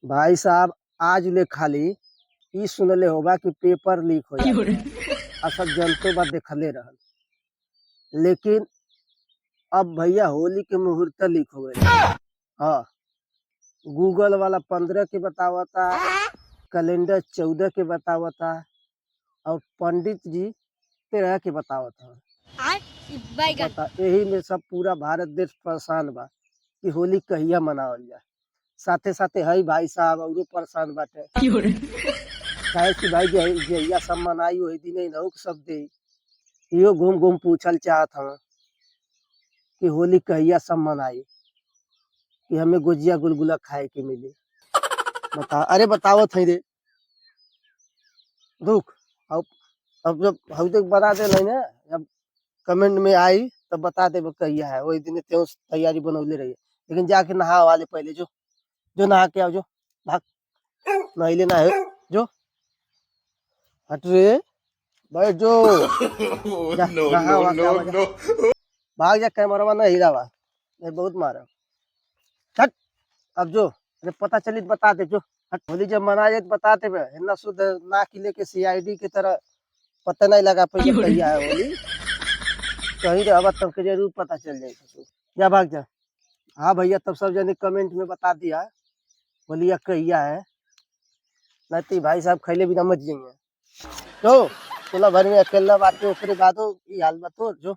भाई साहब, आज ले खाली ई सुनले होगा कि पेपर लीक हो जाला। सब जनतो बा देखले रहल, लेकिन अब भैया होली के मुहूर्त लीक हो गए। हाँ, गूगल वाला 15 के बतावता, कैलेंडर 14 के बतावता, और पंडित जी 13 के बतावता। बता यही में सब पूरा भारत देश परेशान बा कि होली कहिया मनावल जाए। साथे साथे हई भाई साहब और परेशान बाटे, काहे कि भाई जहिया सब मनाई वही दिन इनहू के सब दे। इहो घूम घूम पूछल चाहत हूँ कि होली कहिया सब मनाई, कि हमें गुजिया गुलगुला खाए के मिले। बता, अरे बताओ थे रे रुक। अब जब हम तक बता दे ना, जब कमेंट में आई तब बता दे कहिया है। वही दिन त्यों तैयारी बनौले रही, लेकिन जाके नहा वाले पहले जो जो नहा के आओ, जो भाग। नहिले ना है जो, हट रे भाई जो जा no, नहा no, वहा के no, आवा जा। no. भाग जा, कैमरा ना हीरा बा, नहीं बहुत मारा। हट, अब जो, अरे पता चली तो बता दे जो। हट, होली जब मनाए तो बता दे बे, ना शुद्ध ना किले के सीआईडी की तरह पता नहीं लगा पाई कहिया है होली। कहीं रहा तब के जरूर पता चल जाएगा। जा भाग जा। हाँ भैया, तब सब जने कमेंट में बता दिया बोलिया कहिया है, नहीं तो भाई साहब खैले बिना मत जाइए। जो टोला भर में अकेला बाटे ओकरे बादो ई हाल बा तोर जो।